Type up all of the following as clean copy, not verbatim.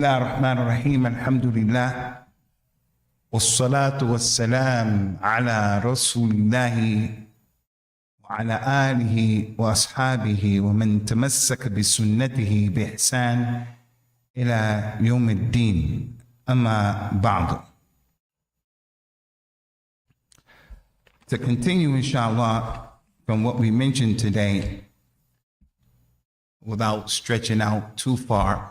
الله الرحمن الرحيم الحمد لله والصلاة والسلام على رسول الله وعلى آله وأصحابه ومن تمسك بسنته بإحسان إلى يوم الدين أما بعد. To continue, inshallah, from what we mentioned today, without stretching out too far,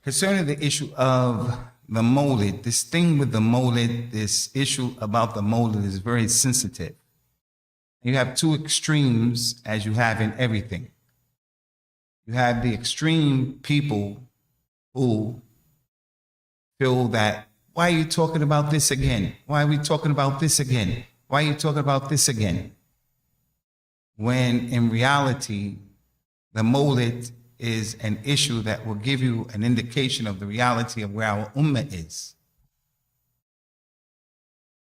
concerning the issue of the Mawlid, this thing with the Mawlid, this issue about the Mawlid is very sensitive. You have two extremes, as you have in everything. You have the extreme people who feel that, why are you talking about this again? Why are we talking about this again? Why are you talking about this again? When in reality, the Mawlid is an issue that will give you an indication of the reality of where our ummah is.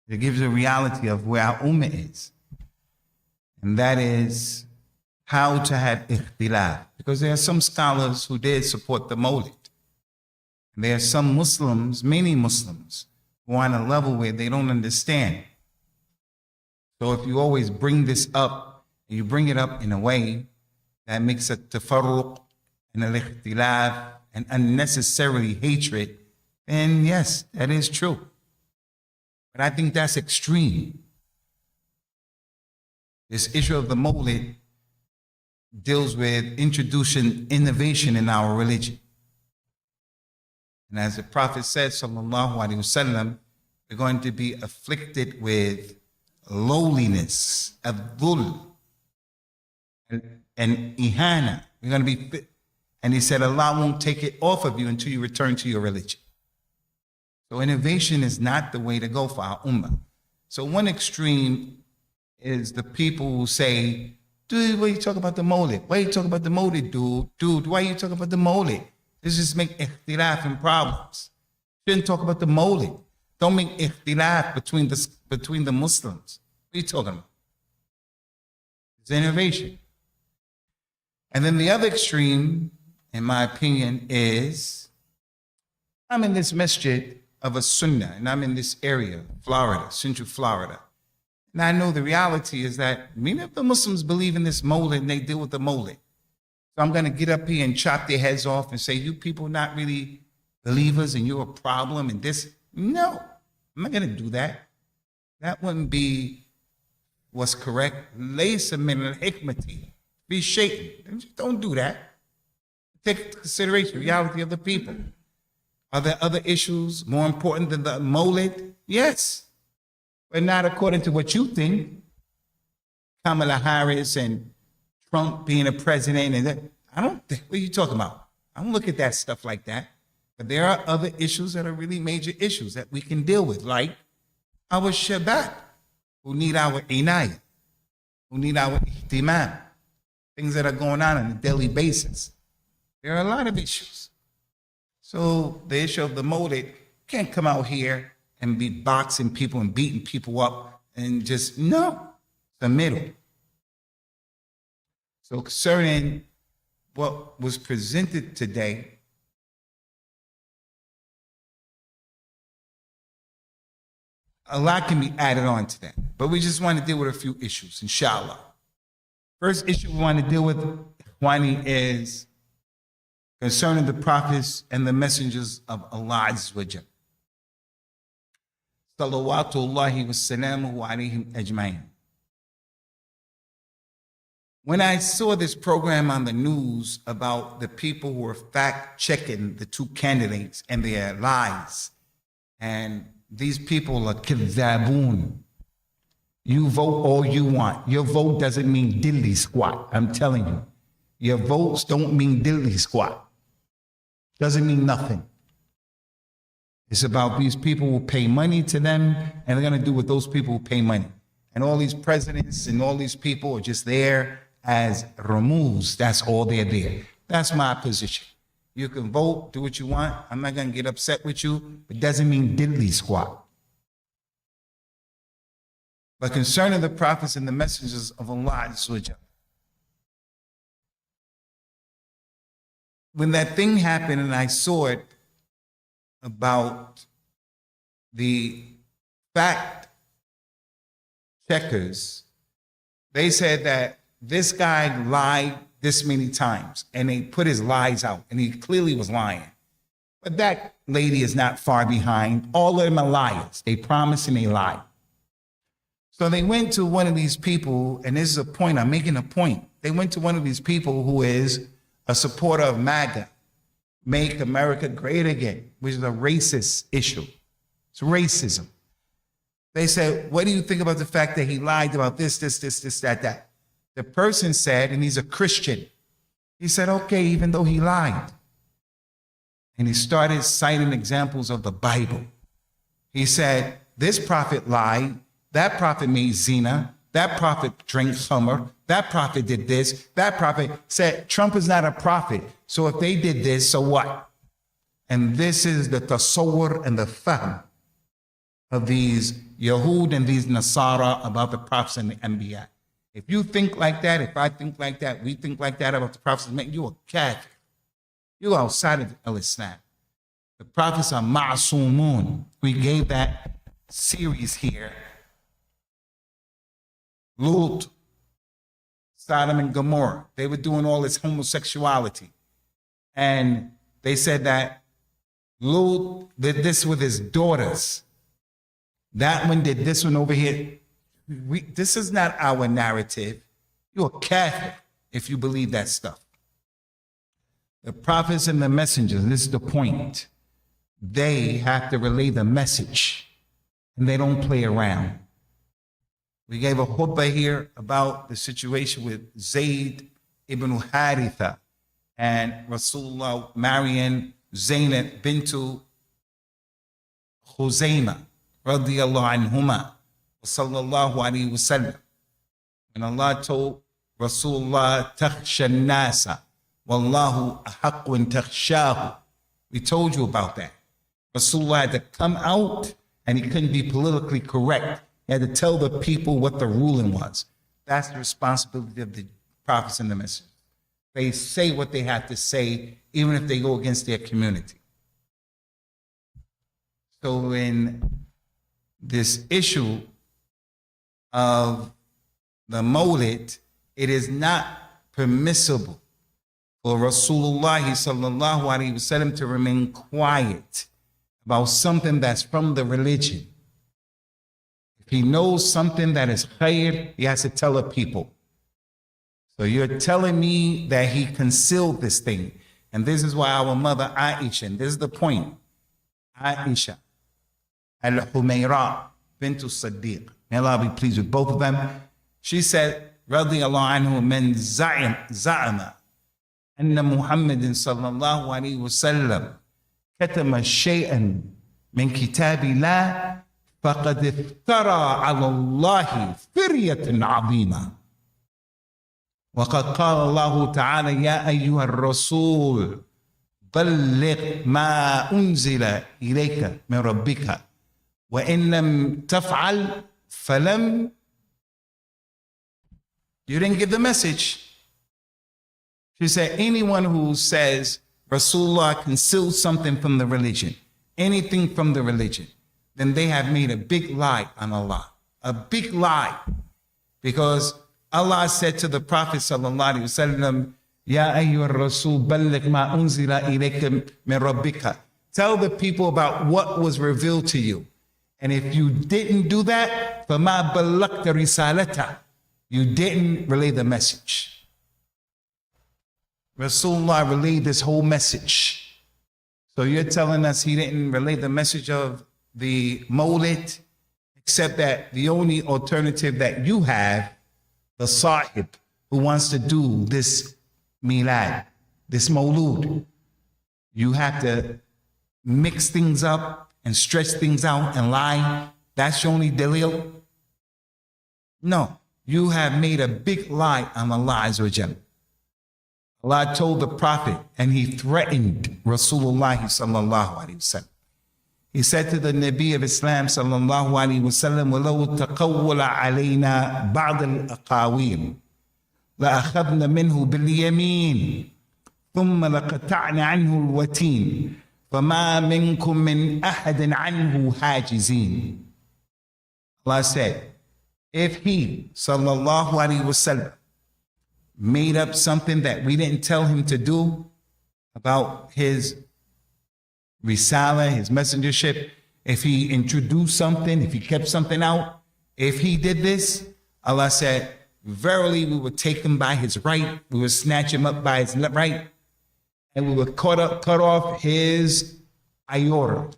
It gives you a reality of where our ummah is. And that is how to have ikhtilaf. Because there are some scholars who did support the Mawlid. And there are some Muslims, many Muslims, who are on a level where they don't understand. So if you always bring this up, and you bring it up in a way that makes a tafarruq and al-ikhtilaf and unnecessarily hatred, then yes, that is true. But I think that's extreme. This issue of the Mawlid deals with introducing innovation in our religion. And as the Prophet said, sallallahu alaihi wasallam, we're going to be afflicted with lowliness, adh-dhul, and ihana. We're going to be, and he said, Allah won't take it off of you until you return to your religion. So innovation is not the way to go for our ummah. So one extreme is the people who say, dude, why are you talking about the Mawlid? Why are you talking about the Mawlid, dude? Dude, why are you talking about the Mawlid? This just make ikhtilaf and problems. Shouldn't talk about the Mawlid. Don't make ikhtilaf between the Muslims. What are you talking about? It's innovation. And then the other extreme, in my opinion, is I'm in this Masjid of As-Sunnah, and I'm in this area, Florida, Central Florida. And I know the reality is that many of the Muslims believe in this Mawlid and they deal with the Mawlid. So I'm going to get up here and chop their heads off and say, you people not really believers and you're a problem and this. No, I'm not going to do that. That wouldn't be what's correct. Laysa min al-hikmati be shaken. Don't do that. Take into consideration the reality of the people. Are there other issues more important than the Mawlid? Yes, but not according to what you think. Kamala Harris and Trump being a president, and that, I don't think, what are you talking about? I don't look at that stuff like that. But there are other issues that are really major issues that we can deal with, like our Shabbat, who need our inayah, who need our ihtimam, things that are going on a daily basis. There are a lot of issues. So the issue of the Mawlid can't come out here and be boxing people and beating people up and just, no, the middle. So concerning what was presented today, a lot can be added on to that, but we just want to deal with a few issues, inshallah. First issue we want to deal with, Ikhwani, is concerning the prophets and the messengers of Allah Azza wa Jal. Salawatullahi wa salamuhu alayhim ajma'in. When I saw this program on the news about the people who were fact-checking the two candidates and their lies, and these people are kidzaboon. You vote all you want. Your vote doesn't mean diddly squat. I'm telling you. Your votes don't mean diddly squat. Doesn't mean nothing. It's about these people who pay money to them, and they're going to do with those people who pay money. And all these presidents and all these people are just there as removes. That's all they're there. That's my position. You can vote, do what you want. I'm not going to get upset with you. It doesn't mean diddly squat. But concerning the prophets and the messengers of Allah, when that thing happened and I saw it about the fact checkers, they said that this guy lied this many times and they put his lies out and he clearly was lying. But that lady is not far behind. All of them are liars. They promise and they lie. So they went to one of these people, and this is a point, I'm making a point. They went to one of these people who is a supporter of MAGA, Make America Great Again, which is a racist issue. It's racism. They said, what do you think about the fact that he lied about this, that? The person said, and he's a Christian, he said, okay, even though he lied. And he started citing examples of the Bible. He said, this prophet lied, that prophet made zina, that prophet drank khamr, that prophet did this, that prophet said, Trump is not a prophet. So if they did this, so what? And this is the tasawwur and the fahm of these Yahud and these Nasara about the prophets and the Anbiya. If you think like that, if I think like that, we think like that about the prophets, man, you're a kafir. You're outside of Al-Islam. The prophets are ma'asumun. We gave that series here. Lut, Sodom and Gomorrah. They were doing all this homosexuality. And they said that Lut did this with his daughters. That one did this one over here. This is not our narrative. You're a kafir if you believe that stuff. The prophets and the messengers, this is the point. They have to relay the message, and they don't play around. We gave a khutbah here about the situation with Zayd ibn Haritha and Rasulullah marrying Zaynab bintu Khuzaymah radiyallahu anhuma sallallahu alayhi wa sallam. And Allah told Rasulullah, takhsha nasa wallahu ahaqqun takhshahu. We told you about that. Rasulullah had to come out and he couldn't be politically correct. He had to tell the people what the ruling was. That's the responsibility of the prophets and the messengers. They say what they have to say, even if they go against their community. So in this issue of the Mawlid, it is not permissible for Rasulullah sallallahu alaihi wasallam to remain quiet about something that's from the religion. If he knows something that is khair, he has to tell the people. So you're telling me that he concealed this thing. And this is why our mother Aisha, and this is the point, Aisha al-Humayra bintu Siddiq, may Allah be pleased with both of them. She said, radiyallahu anhu, man za'ama anna Muhammadin sallallahu alayhi wa sallam katama shay'an min kitabillah faqad iftara ala Allahi firyatan azima. وقد قال الله تعالى يا أيها الرسول بلغ ما أنزل إليك من ربك وإن لم تفعل فلم. You didn't give the message. She said anyone who says Rasulullah concealed something from the religion, anything from the religion, then they have made a big lie on Allah. A big lie. Because Allah said to the Prophet sallallahu alaihi wasallam, Ya ayyuhar rasul balligh ma unzila ilayka min rabbika. Tell the people about what was revealed to you. And if you didn't do that, فَمَا بَلَّغْتَ رِسَالَتَهُ, you didn't relay the message. Rasulullah relayed this whole message. So you're telling us he didn't relay the message of the Mawlid, except that the only alternative that you have, the sahib who wants to do this milad, this mawlud, you have to mix things up and stretch things out and lie. That's your only dalil? No, you have made a big lie on Allah Azza wa Jalla. Allah told the Prophet, and he threatened Rasulullah sallallahu alaihi wasallam. He said to the Nabi of Islam sallallahu alaihi wasallam, وَلَوْ تَقَوَّلَ عَلَيْنَا بَعْضَ الْأَقَاوِيلِ لَأَخَذْنَا مِنْهُ بِالْيَمِينِ ثُمَّ لَقَطَعْنَا عَنْهُ الْوَتِينَ فَمَا مِنْكُمْ مِنْ أَحَدٍ عَنْهُ حَاجِزِينَ. Allah said, if he, sallallahu alaihi wasallam, made up something that we didn't tell him to do about his risala, his messengership, if he introduced something, if he kept something out, if he did this, Allah said, verily we would take him by his right, we would snatch him up by his right, and we would cut off his aorta.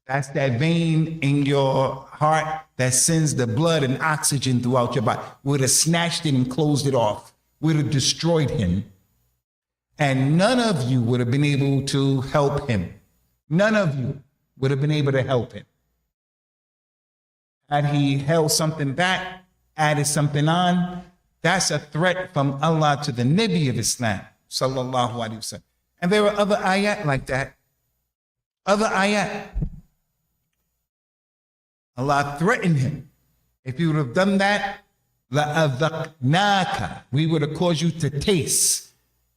That's that vein in your heart that sends the blood and oxygen throughout your body. We would have snatched it and closed it off. We would have destroyed him. And none of you would have been able to help him. None of you would have been able to help him. Had he held something back, added something on, that's a threat from Allah to the Nabi of Islam, sallallahu alaihi wasallam. And there are other ayat like that. Other ayat. Allah threatened him. If you would have done that, لَأَذَقْنَاكَ, we would have caused you to taste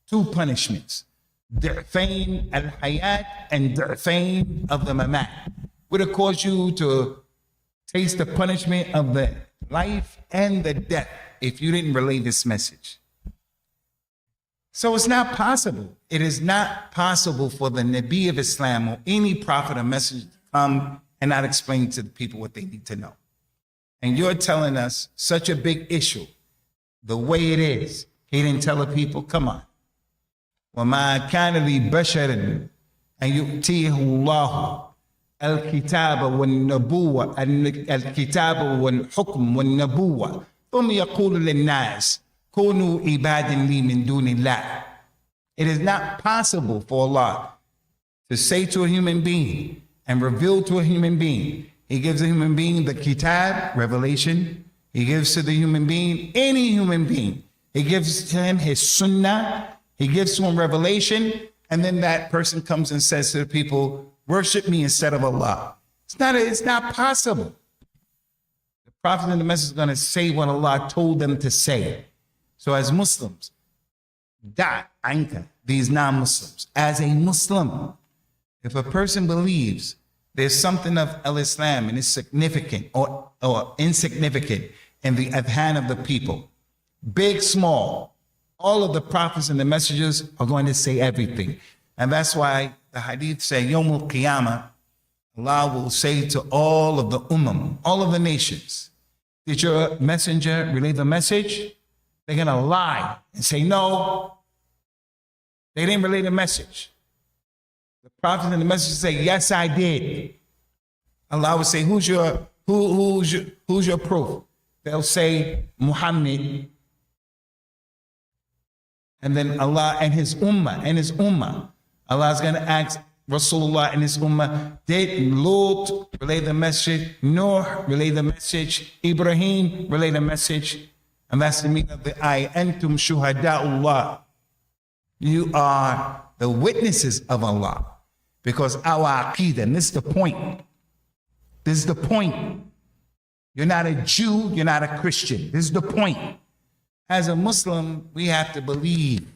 two punishments. ضِعْفَيْن al-hayat and ضِعْفَيْن of the mamat. Would have caused you to taste the punishment of the life and the death if you didn't relay this message. So it's not possible. It is not possible for the Nabi of Islam or any prophet or messenger to come and not explain to the people what they need to know. And you're telling us such a big issue, the way it is. He didn't tell the people, come on. وَمَا كَانَ لِبَشَرٍ أَن يُؤْتِيهُ اللَّهُ الْكِتَابَ وَالنَّبُوَّةَ الْكِتَابَ وَالْحُكْمَ وَالنَّبُوَّةَ ثُمَّ يَقُولُ لِلنَّاسِ كُونُوا عِبَادًا لِي مِن دُونِ اللَّهِ. It is not possible for Allah to say to a human being and reveal to a human being. He gives a human being the kitab, revelation. He gives to the human being, any human being. He gives to him his sunnah. He gives to him revelation. And then that person comes and says to the people, worship me instead of Allah. It's not possible. The Prophet and the Messenger is going to say what Allah told them to say. So as Muslims, these non-Muslims, as a Muslim, if a person believes there's something of al-Islam and it's significant or insignificant in the adhan of the people, big, small, all of the prophets and the messengers are going to say everything. And that's why the hadith say, Yawm al-Qiyamah, Allah will say to all of the all of the nations, did your messenger relay the message? They're going to lie and say, no, they didn't relay the message. The prophet and the messenger say, yes, I did. Allah will say, who's your proof? They'll say, Muhammad. And then Allah and his ummah. Allah is going to ask Rasulullah and his ummah, did Lut relay the message? Noah relay the message? Ibrahim relay the message? And that's the meaning of the ayah. Antum shuhada'ullah. You are the witnesses of Allah. Because our aqeedah, and this is the point. This is the point. You're not a Jew, you're not a Christian. This is the point. As a Muslim, we have to believe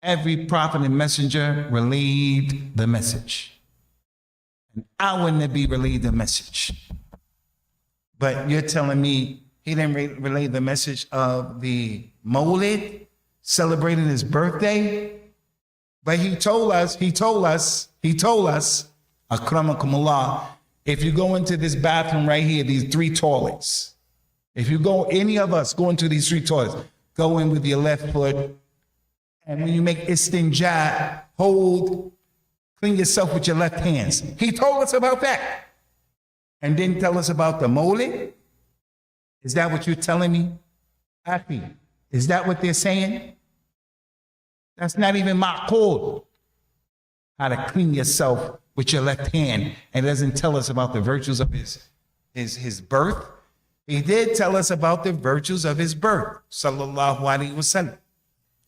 every prophet and messenger relayed the message. And our Nabi relayed the message. But you're telling me he didn't relay the message of the Mawlid, celebrating his birthday? But he told us, akramakumullah, if you go into this bathroom right here, these 3 toilets, if you go, any of us go into these 3 toilets, go in with your left foot, and when you make istinja, clean yourself with your left hands. He told us about that. And didn't tell us about the Mawlid? Is that what you're telling me? Akhi, is that what they're saying? That's not even ma'qul. How to clean yourself with your left hand, and it doesn't tell us about the virtues of his birth. He did tell us about the virtues of his birth, sallallahu alaihi wasallam.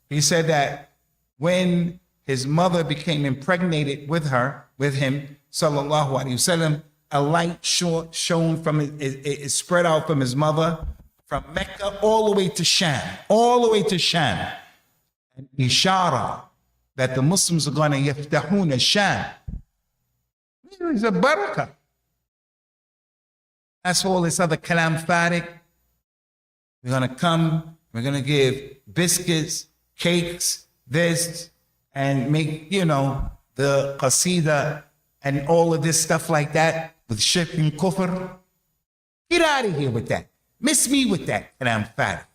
He said that when his mother became impregnated with him, sallallahu alaihi wasallam, a light shone from it spread out from his mother, from Mecca all the way to Sham, all the way to Sham. An ishara that the Muslims are going to yaftahuna Sham. It's a barakah. That's all this other kalam farik. We're going to come, we're going to give biscuits, cakes, this, and make, the qasida and all of this stuff like that with shirk and kufr. Get out of here with that. Miss me with that, kalam farik.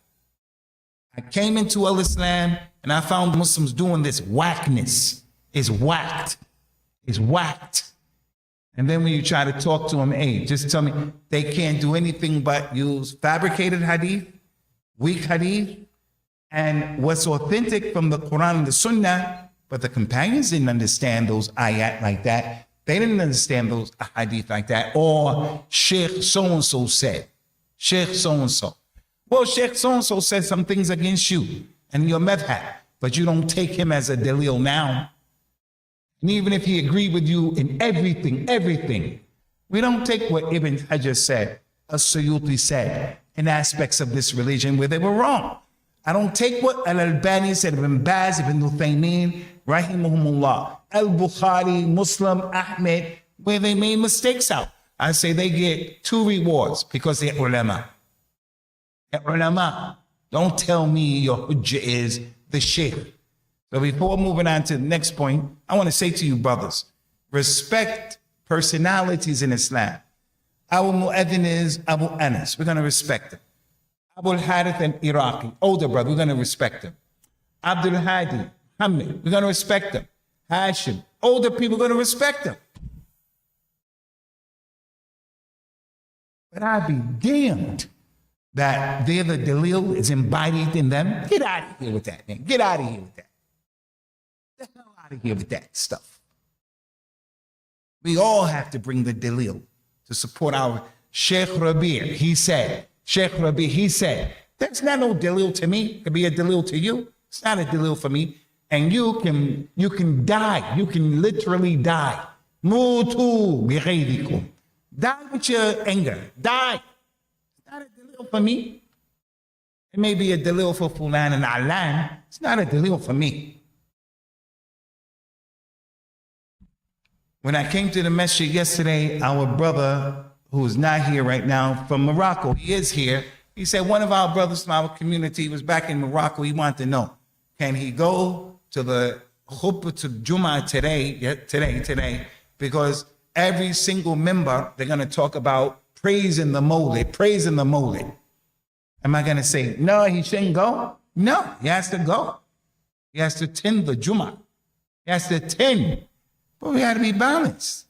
I came into Islam and I found Muslims doing this whackness. It's whacked. It's whacked. And then when you try to talk to them, hey, just tell me they can't do anything but use fabricated hadith, weak hadith, and what's authentic from the Quran and the Sunnah. But the companions didn't understand those ayat like that. They didn't understand those hadith like that. Or Sheikh so-and-so said, Sheikh so-and-so. Well, Sheikh so-and-so said some things against you and your madhab, but you don't take him as a dalil now. And even if he agreed with you in everything, we don't take what Ibn Hajar said, As-Suyuti said, in aspects of this religion where they were wrong. I don't take what Al-Albani said, Ibn Baz, Ibn Uthaymeen, Rahimahumullah, Al-Bukhari, Muslim, Ahmed, where they made mistakes out. I say they get 2 rewards because they're ulama. They're ulama. Don't tell me your hujjah is the sheikh. So before moving on to the next point, I want to say to you brothers, respect personalities in Islam. Our mu'adhin is Abu Anas. We're going to respect him. Abu al-Harith al-Iraqi, older brother, we're going to respect him. Abdul Hadi, Muhammad, we're going to respect him. Hashim, older people, we're going to respect him. But I'd be damned that they're the dalil is embodied in them. Get out of here with that, man. Get out of here with that. Get the hell out of here with that stuff. We all have to bring the dalil to support our Sheikh Rabi'. He said, that's not no dalil to me. It could be a dalil to you. It's not a dalil for me. And you can die. You can literally die. Mutu bighayrikum. Die with your anger. Die. It's not a dalil for me. It may be a dalil for Fulan and Alan. It's not a dalil for me. When I came to the Masjid yesterday, our brother, who is not here right now, from Morocco, he is here. He said one of our brothers from our community was back in Morocco. He wanted to know, can he go to the Khutba to Jumu'ah today, because every single member, they're going to talk about praising the Mawlid. Am I going to say, no, he shouldn't go? No, he has to go. He has to attend the Jumu'ah. He has to attend. But we got to be balanced.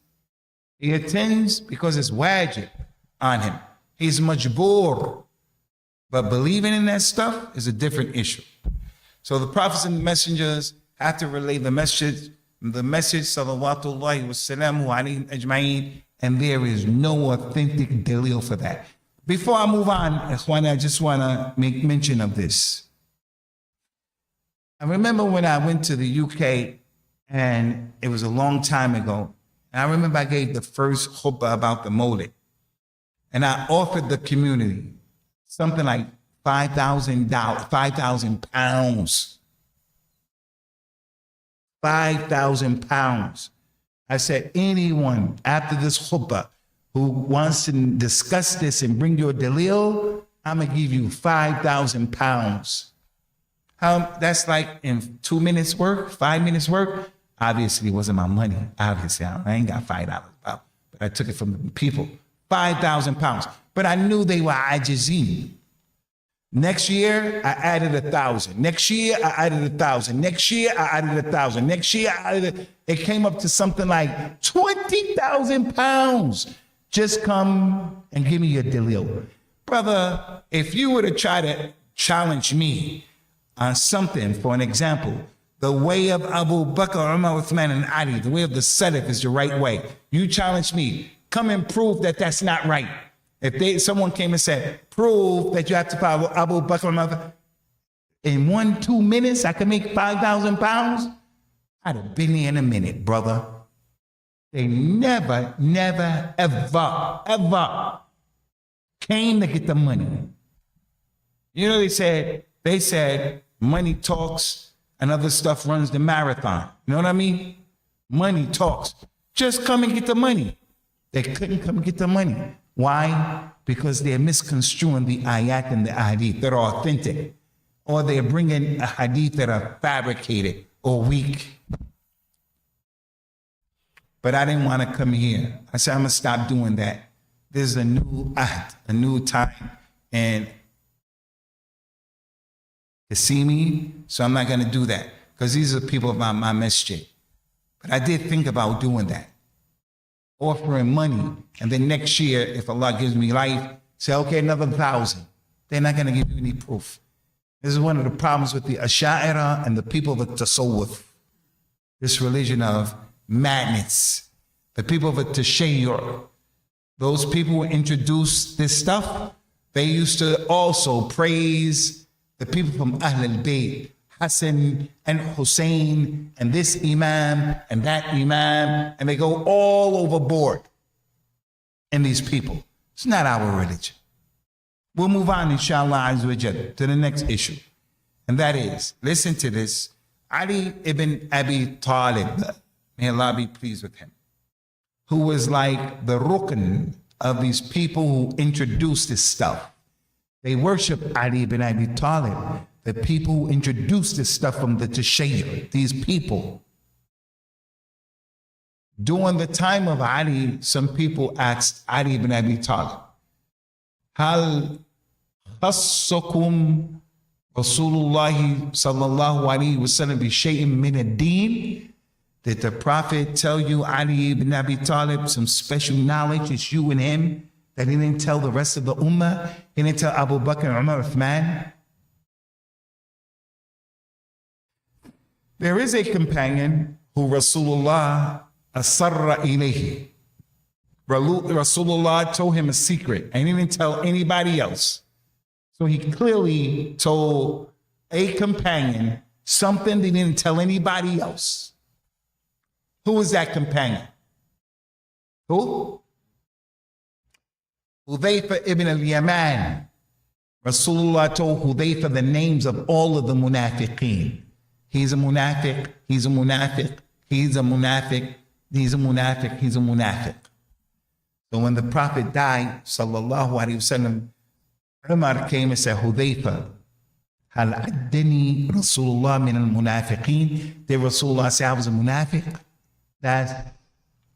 He attends because it's wajib on him. He's majboor. But believing in that stuff is a different issue. So the prophets and the messengers have to relay the message, salawatullahi wa salamu alayhim ajma'in, and there is no authentic dalil for that. Before I move on, I just want to make mention of this. I remember when I went to the UK, and it was a long time ago. And I remember I gave the first khutbah about the Mawlid. And I offered the community something like $5,000, 5,000 pounds. 5,000 pounds. I said, anyone after this khutbah who wants to discuss this and bring your dalil, I'm going to give you 5,000 pounds. That's like in 2 minutes work, 5 minutes work. Obviously, it wasn't my money. Obviously, I ain't got $5 about, but I took it from the people. 5,000 pounds. But I knew they were ajizeen. Next year, I added 1,000. Next year, I added 1,000. Next year, I added 1,000. Next year, it came up to something like 20,000 pounds. Just come and give me your dalil. Brother, if you were to try to challenge me on something, for an example, the way of Abu Bakr, Umar, Uthman, and Ali, the way of the Salaf is the right way. You challenge me, come and prove that that's not right. If someone came and said, prove that you have to follow Abu Bakr, Umar, in 1-2 minutes, I could make 5,000 pounds, I'd have been there in a minute, brother. They never, ever came to get the money. You know, they said money talks and other stuff runs the marathon. You know what I mean? Money talks. Just come and get the money. They couldn't come and get the money. Why? Because they're misconstruing the ayat and the hadith that are authentic. Or they're bringing a hadith that are fabricated or weak. But I didn't want to come here. I said, I'm going to stop doing that. There's a new ahd, a new time. And you see me? So I'm not going to do that. Because these are people of my masjid. But I did think about doing that. Offering money. And then next year, if Allah gives me life, say, okay, another 1,000. They're not going to give you any proof. This is one of the problems with the Asha'ira and the people of the Tasawwuf. This religion of madness. The people of the Tashayyur. Those people who introduced this stuff, they used to also praise the people from Ahl al-Bayt, Hassan and Hussein, and this Imam and that Imam, and they go all overboard in these people. It's not our religion. We'll move on, inshallah, azza wa jalla, to the next issue. And that is, listen to this, Ali ibn Abi Talib, may Allah be pleased with him, who was like the rukn of these people who introduced this stuff. They worship Ali ibn Abi Talib, the people who introduced this stuff from the Tashayyur, these people. During the time of Ali, some people asked Ali ibn Abi Talib, Hal khassakum Rasulullah sallallahu alayhi wa sallam bi shay'in min ad-din? Did the Prophet tell you, Ali ibn Abi Talib, some special knowledge? It's you and him that he didn't tell the rest of the ummah? He didn't tell Abu Bakr, Umar, Uthman? There is a companion who Rasulullah asarra ilayhi. Rasulullah told him a secret and he didn't tell anybody else. So he clearly told a companion something he didn't tell anybody else. Who was that companion? Who? Hudayfa ibn al-Yaman. Rasulullah told Hudayfa the names of all of the munafiqeen. He's a munafiq, he's a munafiq, he's a munafiq, he's a munafiq, he's a munafiq. So when the Prophet died, sallallahu alayhi wasallam, Umar came and said, Hudayfa, hal addani Rasulullah min al-munafiqeen? Did Rasulullah say I was a munafiq? That's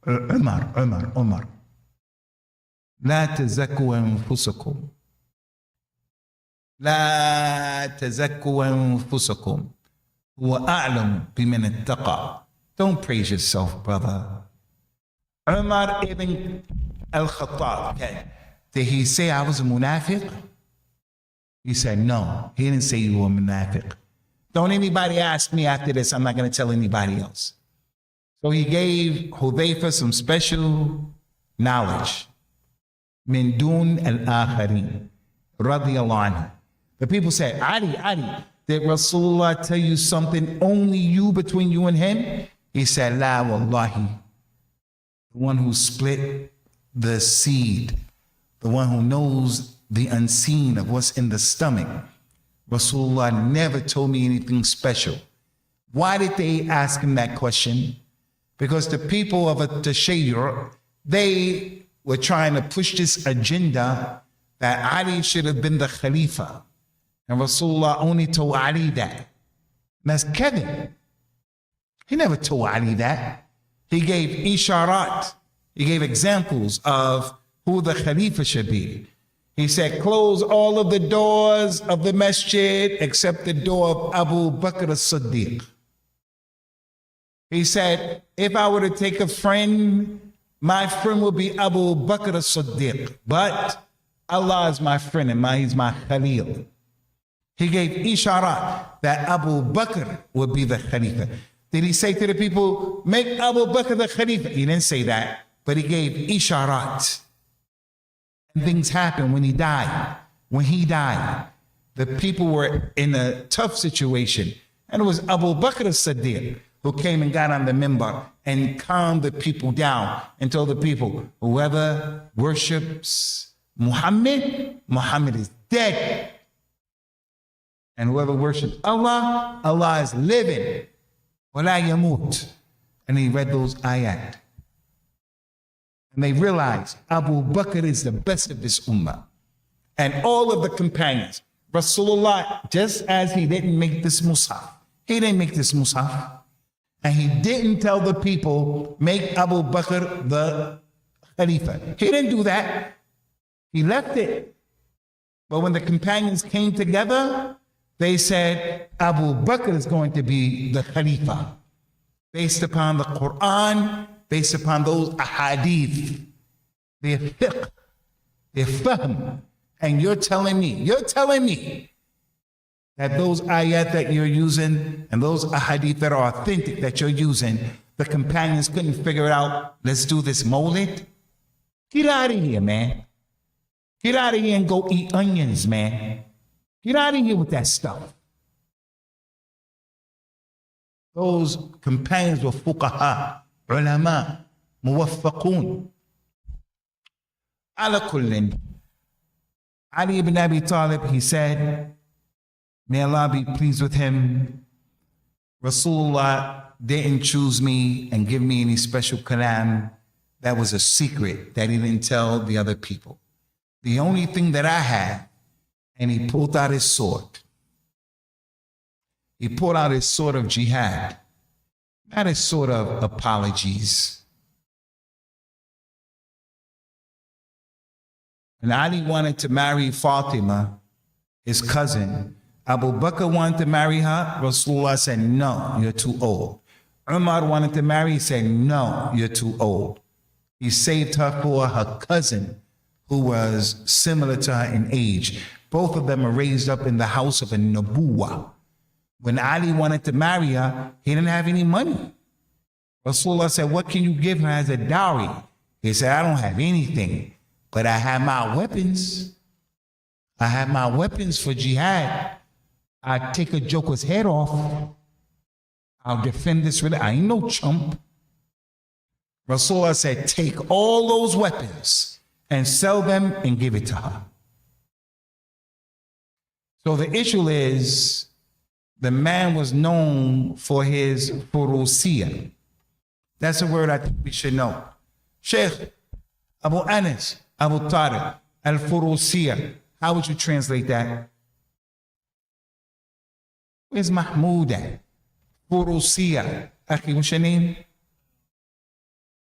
Umar. لا تزكوا أنفسكم. لا تزكوا أنفسكم. هو أعلم بمن اتقى. Don't praise yourself, brother. Umar ibn al-Khattab, did he say I was a munafiq? He said, no, he didn't say you were a munafiq. Don't anybody ask me after this, I'm not going to tell anybody else. So he gave Hudayfa some special knowledge. Min dun al-akharin, radiyallahu anhu. The people said, Ali, did Rasulullah tell you something only you, between you and him? He said, La wallahi. The one who split the seed, the one who knows the unseen of what's in the stomach. Rasulullah never told me anything special. Why did they ask him that question? Because the people of a Tashayyur, they were trying to push this agenda that Ali should have been the Khalifa. And Rasulullah only told Ali that. And that's Kevin. He never told Ali that. He gave isharat. He gave examples of who the Khalifa should be. He said, close all of the doors of the masjid except the door of Abu Bakr as-Siddiq. He said, if I were to take a friend, my friend will be Abu Bakr as-Siddiq. But Allah is my friend and he's my Khalil. He gave isharat that Abu Bakr would be the Khalifa. Did he say to the people, make Abu Bakr the Khalifa? He didn't say that, but he gave isharat. And things happened when he died. When he died, the people were in a tough situation. And it was Abu Bakr as-Siddiq who came and got on the minbar and calmed the people down and told the people, whoever worships Muhammad, Muhammad is dead. And whoever worships Allah, Allah is living. وَلَا يَمُوتُ. And he read those ayat. And they realized Abu Bakr is the best of this ummah. And all of the companions, Rasulullah, just as he didn't make this mushaf, he didn't make this mushaf. And he didn't tell the people, make Abu Bakr the Khalifa. He didn't do that. He left it. But when the companions came together, they said, Abu Bakr is going to be the Khalifa. Based upon the Quran, based upon those ahadith, their fiqh, their fahm. And you're telling me that those ayat that you're using and those ahadith that are authentic that you're using, the companions couldn't figure it out. Let's do this Mawlid. Get out of here, man. Get out of here and go eat onions, man. Get out of here with that stuff. Those companions were fuqaha, ulama, muwaffaqun. Ala kullin. Ali ibn Abi Talib, he said, may Allah be pleased with him, Rasulullah didn't choose me and give me any special kalam. That was a secret that he didn't tell the other people. The only thing that I had, and he pulled out his sword. He pulled out his sword of jihad, not his sword of apologies. And Ali wanted to marry Fatima, his cousin. Abu Bakr wanted to marry her. Rasulullah said, no, you're too old. Umar wanted to marry, he said, no, you're too old. He saved her for her cousin, who was similar to her in age. Both of them are raised up in the house of a Nabuwa. When Ali wanted to marry her, he didn't have any money. Rasulullah said, what can you give her as a dowry? He said, I don't have anything. But I have my weapons. I have my weapons for jihad. I take a joker's head off. I'll defend this religion. I ain't no chump. Rasulullah said, take all those weapons and sell them and give it to her. So the issue is, the man was known for his furusiyah. That's a word I think we should know. Sheikh Abu Anas, Abu Tariq, al-furusiyah. How would you translate that? Where's Mahmoud at? Furusiyah. Akhi, what's your name?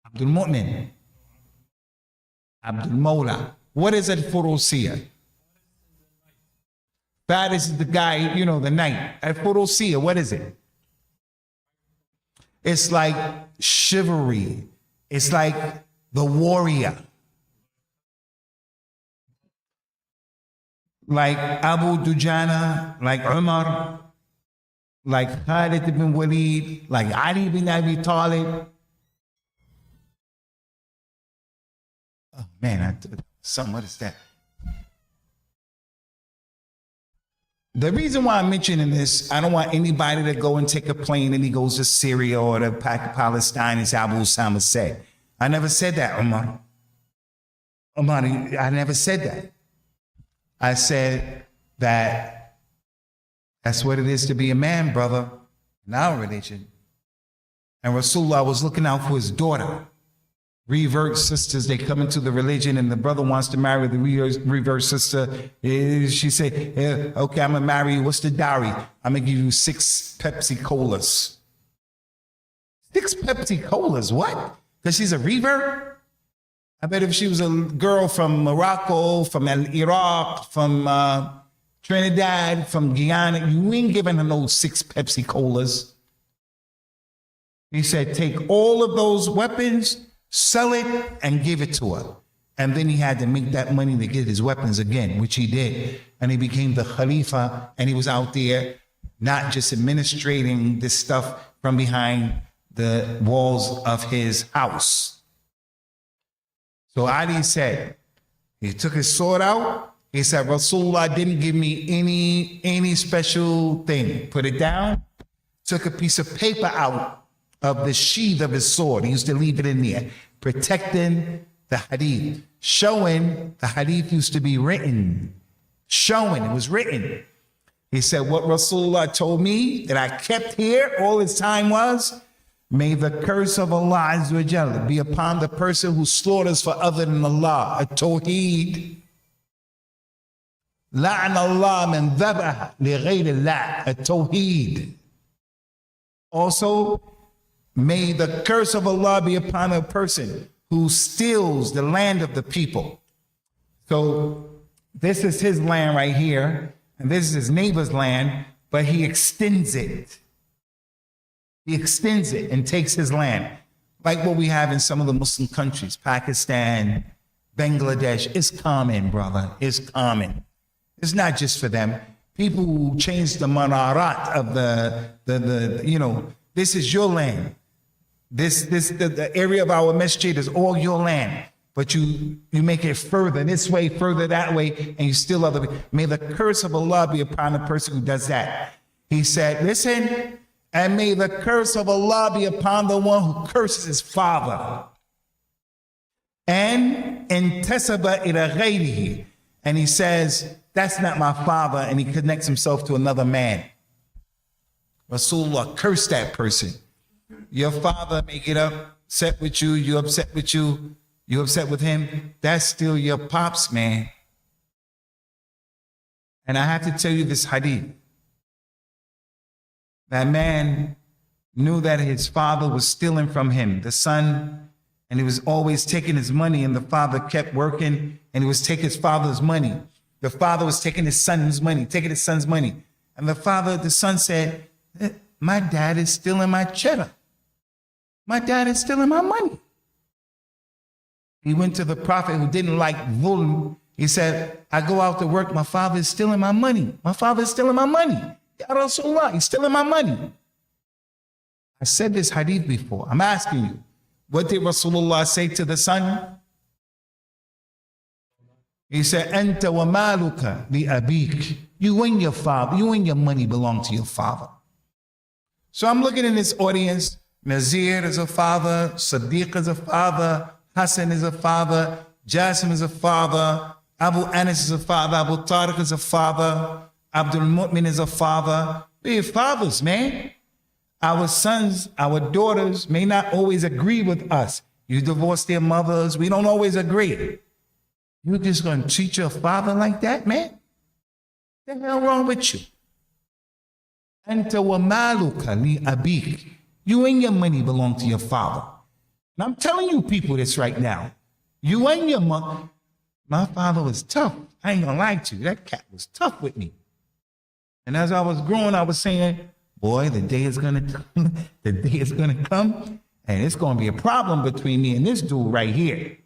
Abdul Mu'min. Abdul Mawla. What is al-furusiyah? That is the guy, you know, the knight. Al-furusiyah, what is it? It's like chivalry. It's like the warrior. Like Abu Dujana, like Umar, like Khalid ibn Walid, like Ali ibn Abi Talib. Oh man, what is that? The reason why I'm mentioning this, I don't want anybody to go and take a plane and he goes to Syria or to Palestine and say Abu Osama said. I never said that, Umar. I never said that. I said that that's what it is to be a man, brother, in our religion. And Rasulullah was looking out for his daughter. Revert sisters, they come into the religion and the brother wants to marry the revert sister. She said, yeah, okay, I'm gonna marry you. What's the dowry? I'm gonna give you 6 Pepsi Colas. 6 Pepsi Colas, what? Because she's a revert? I bet if she was a girl from Morocco, from Iraq, from Trinidad, from Guyana, you ain't giving her no 6 Pepsi Colas. He said, take all of those weapons, sell it, and give it to her. And then he had to make that money to get his weapons again, which he did. And he became the Khalifa, and he was out there not just administrating this stuff from behind the walls of his house. So Ali said, he took his sword out. He said, Rasulullah didn't give me any special thing. Put it down. took a piece of paper out of the sheath of his sword. He used to leave it in there, protecting the hadith, showing the hadith used to be written, showing it was written. He said, what Rasulullah told me that I kept here all this time was, may the curse of Allah Azza wa Jalla be upon the person who slaughters for other than Allah, a tawheed. La'an Allah man dhabaha li ghayri Allah, a tawheed. Also, may the curse of Allah be upon a person who steals the land of the people. So this is his land right here, and this is his neighbor's land, but he extends it. He extends it and takes his land, like what we have in some of the Muslim countries, Pakistan, Bangladesh. It's common, brother. It's common. It's not just for them. People who change the manarat of this is your land. The area of our masjid is all your land, but you make it further this way, further that way, and you still other. May the curse of Allah be upon the person who does that. He said, listen, and may the curse of Allah be upon the one who curses his father. And intasaba ila ghayrihi, and he says, that's not my father, and he connects himself to another man. Rasulullah cursed that person. Your father may get upset with you, you upset with you, you upset with him. That's still your pops, man. And I have to tell you this hadith. That man knew that his father was stealing from him, the son, and he was always taking his money, and the father kept working, and he was taking his father's money. The father was taking his son's money, taking his son's money. And the son said, my dad is stealing my cheddar. My dad is stealing my money. He went to the prophet who didn't like zulm. He said, I go out to work, my father is stealing my money. My father is stealing my money. Ya Rasulullah, he's stealing my money. I said this hadith before. I'm asking you, what did Rasulullah say to the son? He said, Anta wa maluka li abik. You and your father, you and your money belong to your father. So I'm looking in this audience. Nazir is a father, Sadiq is a father, Hassan is a father, Jasim is a father, Abu Anas is a father, Abu Tariq is a father, Abdul Mu'min is a father. We're fathers, man. Our sons, our daughters may not always agree with us. You divorce their mothers, we don't always agree. You're just going to treat your father like that, man? What the hell wrong with you? Anta wa maluka li abik. You and your money belong to your father. And I'm telling you people this right now. You and your money. My father was tough. I ain't gonna lie to you. That cat was tough with me. And as I was growing, I was saying, boy, the day is gonna come. The day is gonna come, and it's gonna be a problem between me and this dude right here.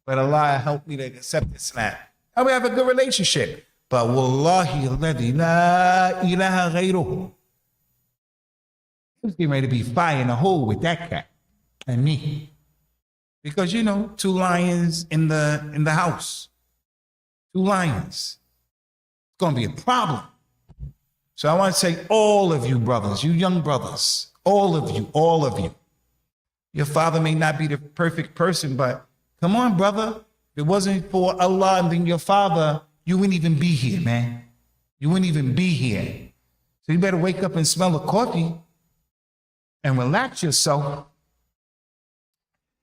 But Allah helped me to accept Islam. And we have a good relationship. But wallahi alladhi la ilaha ghayruhu. He was getting ready to be fire in a hole with that cat and me. Because, you know, 2 lions in the house. 2 lions. It's going to be a problem. So I want to say, all of you brothers, you young brothers, all of you. Your father may not be the perfect person, but come on, brother. If it wasn't for Allah and then your father, you wouldn't even be here, man. You wouldn't even be here. So you better wake up and smell the coffee and relax yourself.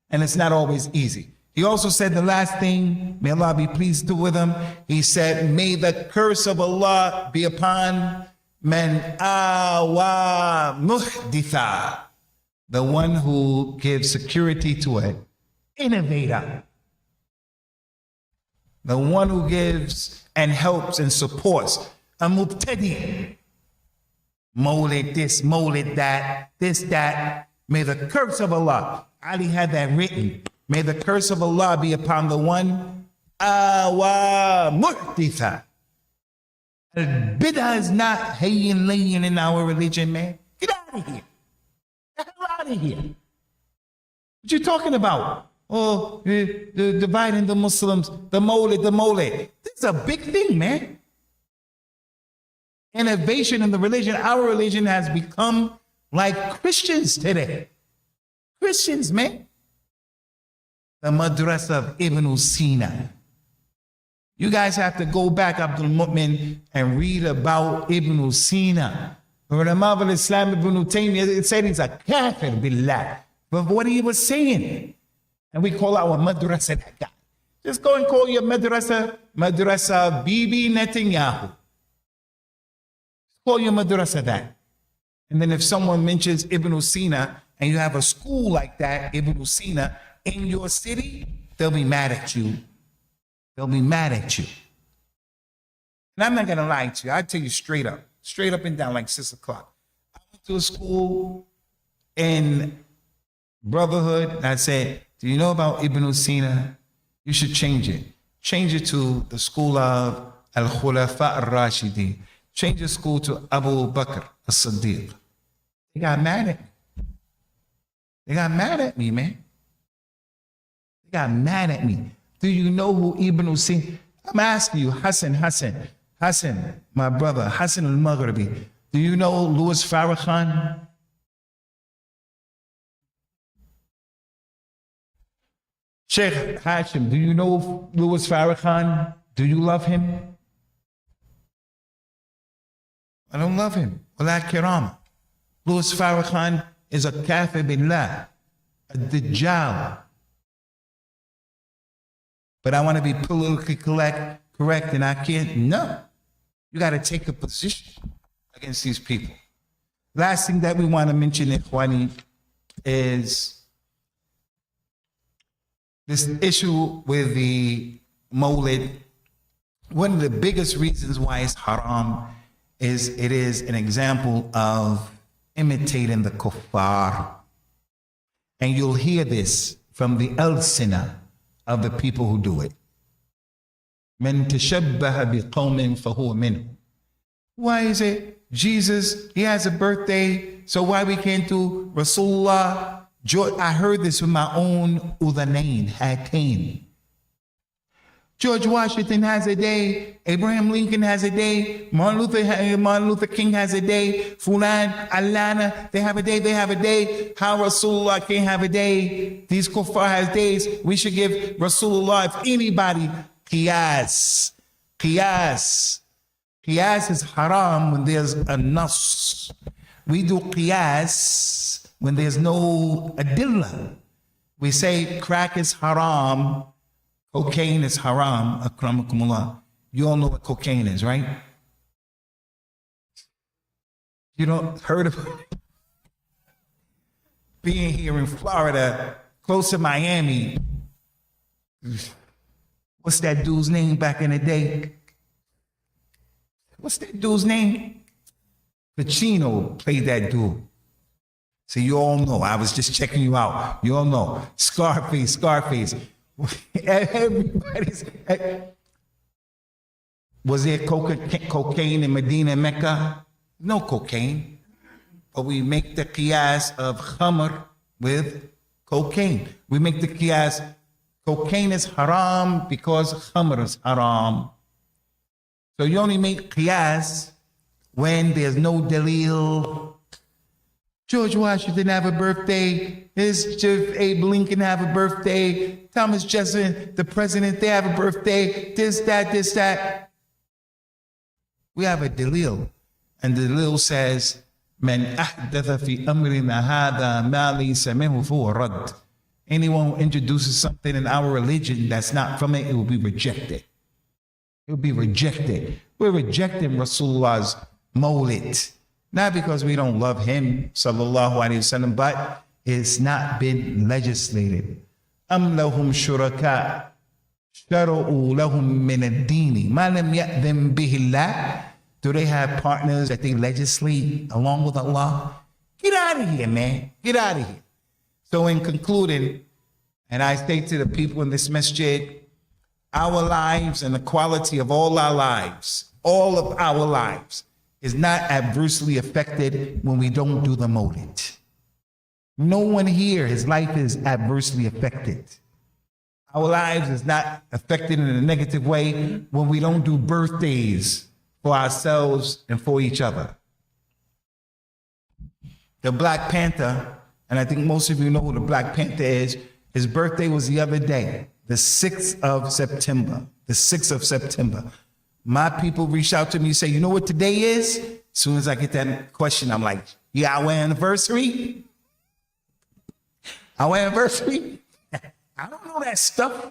And it's not always easy. He also said the last thing, may Allah be pleased with him. He said, may the curse of Allah be upon man awa muhditha, the one who gives security to an innovator, the one who gives and helps and supports a mubtadi. Mawlid this, Mawlid that, this, that. May the curse of Allah, Ali had that written, may the curse of Allah be upon the one, awa muhditha. Bid'ah is not hayyin layyin in our religion, man. Get out of here. Get the hell out of here. What you talking about? Oh, the dividing the Muslims, the Mawlid. This is a big thing, man. Innovation in the religion. Our religion has become like Christians today. Christians, man. The madrasa of Ibn Sina. You guys have to go back, Abdul Mu'min, and read about Ibn Sina. When the Imam al-Islam Ibn Taymiyyah, it said he's a kafir billah. But what he was saying, and we call our madrasa that guy. Just go and call your madrasa Bibi Netanyahu. Call your madrasa that. And then if someone mentions Ibn Sina, and you have a school like that, Ibn Sina, in your city, they'll be mad at you. They'll be mad at you. And I'm not going to lie to you. I'll tell you straight up and down, like 6 o'clock. I went to a school in Brotherhood, and I said, do you know about Ibn Sina? You should change it. Change it to the school of Al-Khulafa al-Rashidin. Change the school to Abu Bakr as-Siddiq. They got mad at me. They got mad at me, man. They got mad at me. Do you know who Ibn Sina? I'm asking you, Hassan, my brother, Hassan al-Maghribi. Do you know Louis Farrakhan? Sheikh Hashim, do you know Louis Farrakhan? Do you love him? I don't love him. Wala kirama. Louis Farrakhan is a kafir billah, a dajjal. But I want to be politically correct, and I can't. No. You got to take a position against these people. Last thing that we want to mention, Ikhwani, is this issue with the Mawlid. One of the biggest reasons why it's haram is it is an example of imitating the kuffar. And you'll hear this from the al-Sunnah of the people who do it. Man tashabbaha biqawmin fahuwa minhum. Why is it Jesus, he has a birthday, so why we can't do Rasulullah? I heard this with my own udhanain, hatain. George Washington has a day, Abraham Lincoln has a day, Martin Luther King has a day, Fulan, Alana, they have a day. How Rasulullah can't have a day? These kuffar has days. We should give Rasulullah, if anybody, qiyas. Qiyas is haram when there's a nas. We do qiyas when there's no adillah. We say crack is haram, cocaine is haram, akramakumullah. You all know what cocaine is, right? You don't heard of it? Being here in Florida, close to Miami. What's that dude's name back in the day? What's that dude's name? Pacino played that dude. So you all know. I was just checking you out. You all know. Scarface. Everybody's. Was there cocaine in Medina and Mecca? No cocaine. But we make the qiyas of khamr with cocaine. We make the qiyas, cocaine is haram because khamr is haram. So you only make qiyas when there's no dalil. George Washington have a birthday. Abe Lincoln have a birthday. Thomas Jefferson, the president, they have a birthday. This, that. We have a dalil. And the dalil says, Man ahdatha fi amrina hadha ma laysa minhu fahuwa radd. Anyone who introduces something in our religion that's not from it, it will be rejected. It will be rejected. We're rejecting Rasulullah's Mawlid. Not because we don't love him, sallallahu alayhi wasallam, but it's not been legislated. Am lahum shuraka shara'u lahum min ad-dini ma lam ya'dham bihi Allah. Do they have partners that they legislate along with Allah? Get out of here, man. Get out of here. So in concluding, and I say to the people in this masjid, our lives and the quality of all our lives, all of our lives, is not adversely affected when we don't do the Mawlid. No one here, his life is adversely affected. Our lives is not affected in a negative way when we don't do birthdays for ourselves and for each other. the Black Panther, and I think most of you know who the Black Panther is, his birthday was the other day, the 6th of September. The 6th of September. My people reach out to me and say, you know what today is? As soon as I get that question, I'm like, yeah, our anniversary? Our anniversary? I don't know that stuff.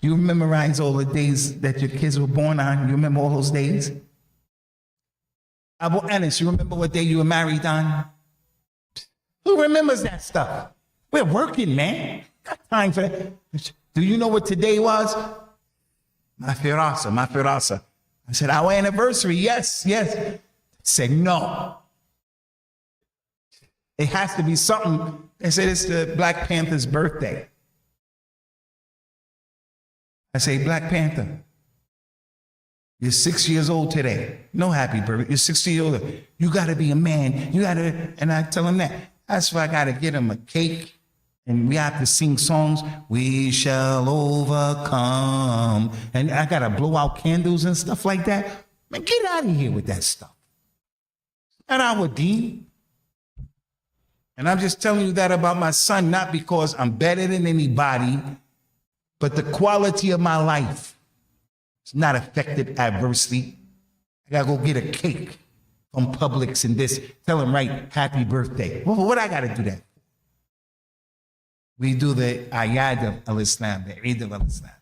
You memorize all the days that your kids were born on? You remember all those days? Abu Anis, you remember what day you were married on? Who remembers that stuff? We're working, man. Got time for that. Do you know what today was? My firasa. I said, our anniversary, yes. I said, no. It has to be something. They said it's the Black Panther's birthday. I say, Black Panther, you're 6 years old today. No happy birthday. You're 60 years old. You got to be a man. You got to, and I tell him that. That's why I got to get him a cake. And we have to sing songs. We shall overcome. And I got to blow out candles and stuff like that. Man, get out of here with that stuff. Not our deen. And I'm just telling you that about my son, not because I'm better than anybody, but the quality of my life is not affected adversely. I gotta go get a cake from Publix and this, tell him, right, happy birthday. Well, what I gotta do that? We do the Ayad of Al-Islam, the Eid of Al-Islam.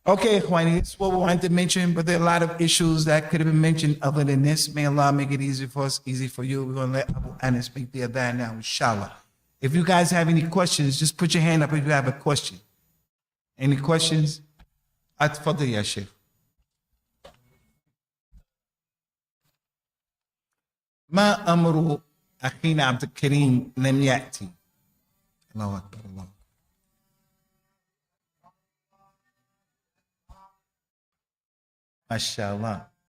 Okay, Juani, that's what we wanted to mention, but there are a lot of issues that could have been mentioned other than this. May Allah make it easy for us, easy for you. We're gonna let Abu Anas make the adhan now, inshallah. If you guys have any questions, just put your hand up if you have a question. Any questions? Atfadl ya Sheikh. ما أمر أخينا عبد الكريم لم يأتي. الله أكبر الله. ما شاء الله.